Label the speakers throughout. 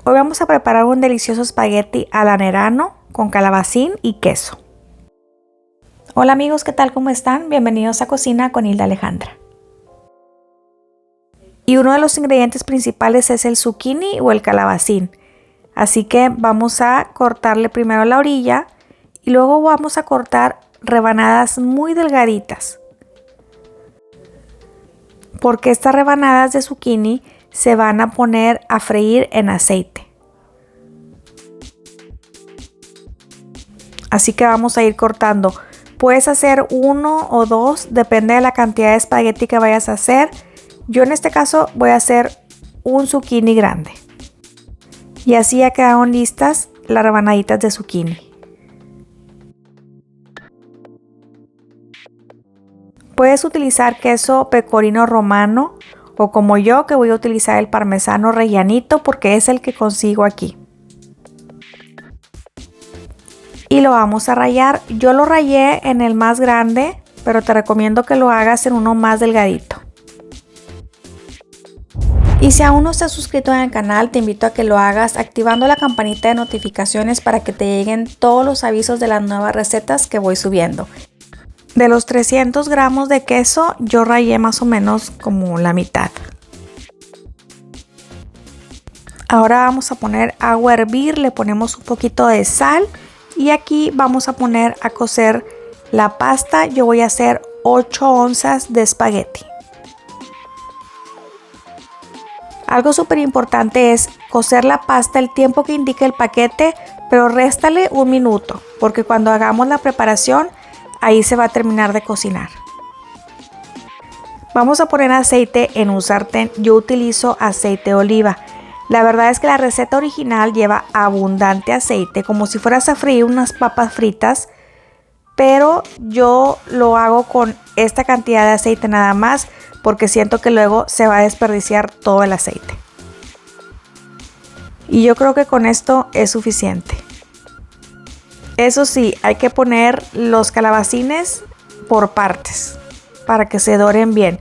Speaker 1: Hoy vamos a preparar un delicioso espagueti a la Nerano con calabacín y queso. Hola amigos, ¿qué tal? ¿Cómo están? Bienvenidos a Cocina con Hilda Alejandra. Y uno de los ingredientes principales es el zucchini o el calabacín. Así que vamos a cortarle primero la orilla y luego vamos a cortar rebanadas muy delgaditas. Porque estas rebanadas de zucchini se van a poner a freír en aceite. Así que vamos a ir cortando. Puedes hacer uno o dos, depende de la cantidad de espagueti que vayas a hacer. Yo en este caso voy a hacer un zucchini grande. Y así ya quedaron listas las rebanaditas de zucchini. Puedes utilizar queso pecorino romano o como yo, que voy a utilizar el parmesano rellanito porque es el que consigo aquí. Y lo vamos a rallar. Yo lo rallé en el más grande, pero te recomiendo que lo hagas en uno más delgadito. Y si aún no estás suscrito en el canal, te invito a que lo hagas activando la campanita de notificaciones para que te lleguen todos los avisos de las nuevas recetas que voy subiendo. De los 300 gramos de queso, yo rallé más o menos como la mitad. Ahora vamos a poner agua a hervir, le ponemos un poquito de sal y aquí vamos a poner a cocer la pasta. Yo voy a hacer 8 onzas de espagueti. Algo súper importante es cocer la pasta el tiempo que indique el paquete, pero réstale un minuto, porque cuando hagamos la preparación, ahí se va a terminar de cocinar. Vamos a poner aceite en un sartén. Yo utilizo aceite de oliva. La verdad es que la receta original lleva abundante aceite, como si fueras a freír unas papas fritas, pero yo lo hago con esta cantidad de aceite nada más, porque siento que luego se va a desperdiciar todo el aceite. Y yo creo que con esto es suficiente. Eso sí, hay que poner los calabacines por partes para que se doren bien.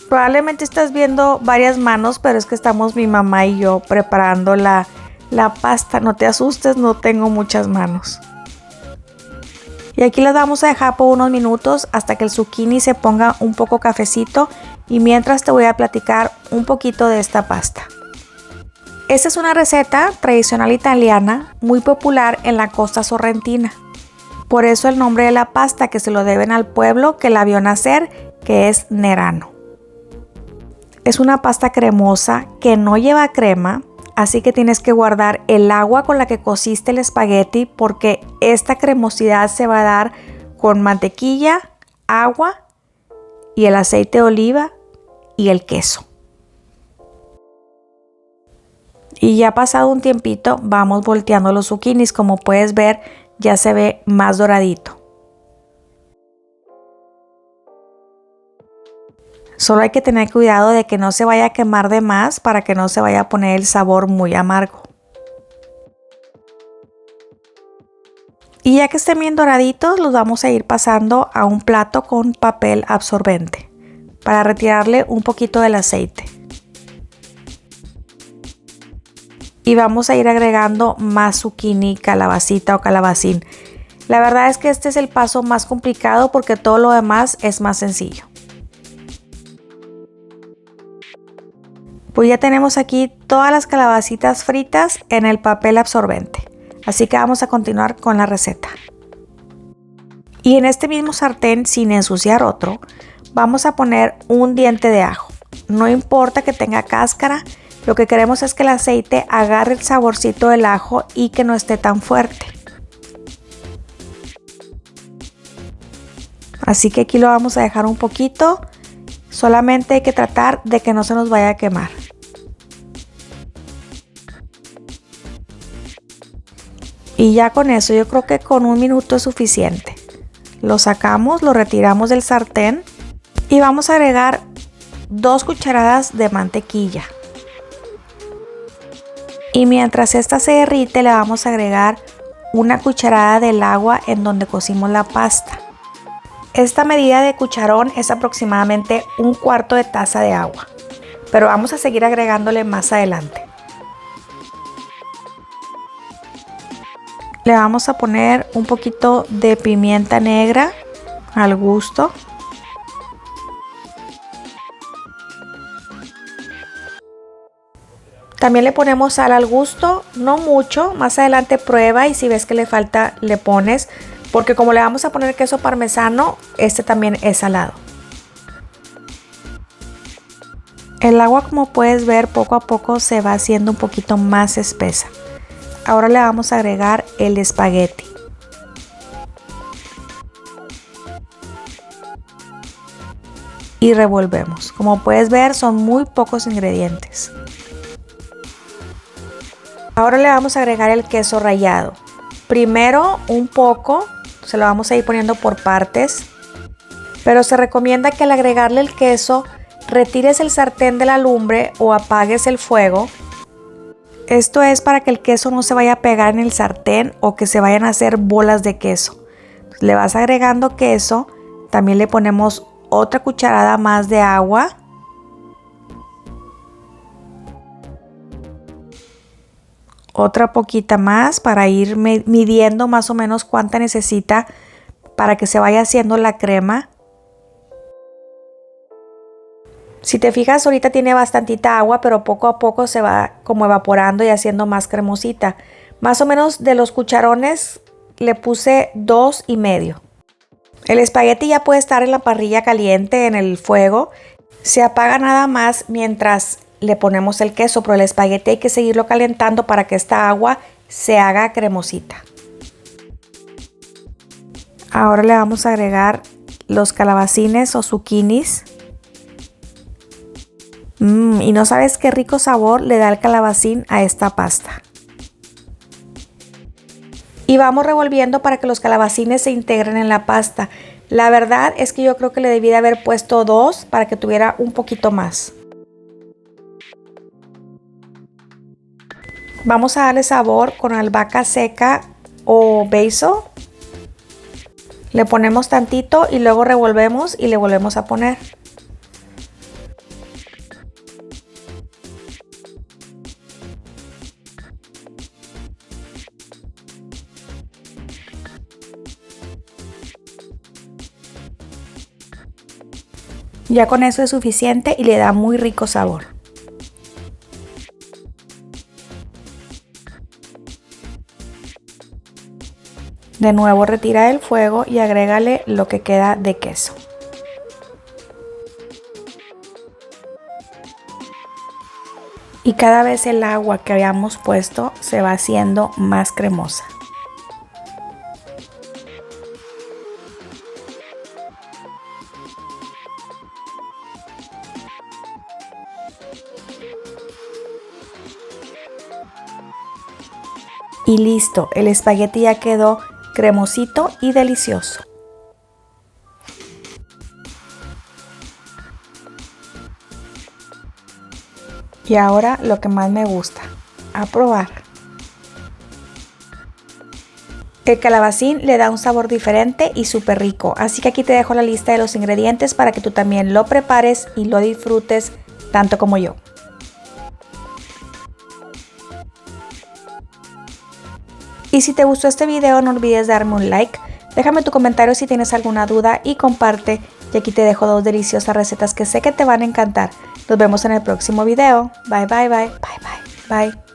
Speaker 1: Probablemente estás viendo varias manos, pero es que estamos mi mamá y yo preparando la pasta. No te asustes, no tengo muchas manos. Y aquí las vamos a dejar por unos minutos hasta que el zucchini se ponga un poco cafecito y mientras te voy a platicar un poquito de esta pasta. Esta es una receta tradicional italiana muy popular en la costa sorrentina. Por eso el nombre de la pasta, que se lo deben al pueblo que la vio nacer, que es Nerano. Es una pasta cremosa que no lleva crema, así que tienes que guardar el agua con la que cociste el espagueti porque esta cremosidad se va a dar con mantequilla, agua y el aceite de oliva y el queso. Y ya pasado un tiempito vamos volteando los zucchinis. Como puedes ver, ya se ve más doradito. Solo hay que tener cuidado de que no se vaya a quemar de más para que no se vaya a poner el sabor muy amargo. Y ya que estén bien doraditos, los vamos a ir pasando a un plato con papel absorbente para retirarle un poquito del aceite. Y vamos a ir agregando más zucchini, calabacita o calabacín. La verdad es que este es el paso más complicado porque todo lo demás es más sencillo. Pues ya tenemos aquí todas las calabacitas fritas en el papel absorbente. Así que vamos a continuar con la receta. Y en este mismo sartén, sin ensuciar otro, vamos a poner un diente de ajo. No importa que tenga cáscara. Lo que queremos es que el aceite agarre el saborcito del ajo y que no esté tan fuerte. Así que aquí lo vamos a dejar un poquito. Solamente hay que tratar de que no se nos vaya a quemar. Y ya con eso, yo creo que con un minuto es suficiente. Lo sacamos, lo retiramos del sartén y vamos a agregar 2 cucharadas de mantequilla. Y mientras esta se derrite, le vamos a agregar una cucharada del agua en donde cocimos la pasta. Esta medida de cucharón es aproximadamente 1/4 de taza de agua, pero vamos a seguir agregándole más adelante. Le vamos a poner un poquito de pimienta negra al gusto. También le ponemos sal al gusto, no mucho, más adelante prueba y si ves que le falta le pones, porque como le vamos a poner queso parmesano, este también es salado. El agua, como puedes ver, poco a poco se va haciendo un poquito más espesa. Ahora le vamos a agregar el espagueti. Y revolvemos. Como puedes ver, son muy pocos ingredientes. Ahora le vamos a agregar el queso rallado. Primero un poco, se lo vamos a ir poniendo por partes, pero se recomienda que al agregarle el queso retires el sartén de la lumbre o apagues el fuego. Esto es para que el queso no se vaya a pegar en el sartén o que se vayan a hacer bolas de queso. Le vas agregando queso, también le ponemos otra cucharada más de agua. Otra poquita más para ir midiendo más o menos cuánta necesita para que se vaya haciendo la crema. Si te fijas, ahorita tiene bastantita agua, pero poco a poco se va como evaporando y haciendo más cremosita. Más o menos de los cucharones le puse 2,5. El espagueti ya puede estar en la parrilla caliente en el fuego. Se apaga nada más mientras le ponemos el queso, pero el espagueti hay que seguirlo calentando para que esta agua se haga cremosita. Ahora le vamos a agregar los calabacines o zucchinis. Y no sabes qué rico sabor le da el calabacín a esta pasta. Y vamos revolviendo para que los calabacines se integren en la pasta. La verdad es que yo creo que le debí de haber puesto 2 para que tuviera un poquito más. Vamos a darle sabor con albahaca seca o basil. Le ponemos tantito y luego revolvemos y le volvemos a poner. Ya con eso es suficiente y le da muy rico sabor. De nuevo retira del fuego y agrégale lo que queda de queso. Y cada vez el agua que habíamos puesto se va haciendo más cremosa. Y listo, el espagueti ya quedó cremosito y delicioso. Y ahora lo que más me gusta, a probar. El calabacín le da un sabor diferente y súper rico, así que aquí te dejo la lista de los ingredientes para que tú también lo prepares y lo disfrutes tanto como yo. Y si te gustó este video, no olvides darme un like, déjame tu comentario si tienes alguna duda y comparte. Y aquí te dejo 2 deliciosas recetas que sé que te van a encantar. Nos vemos en el próximo video. Bye, bye, bye, bye, bye, bye.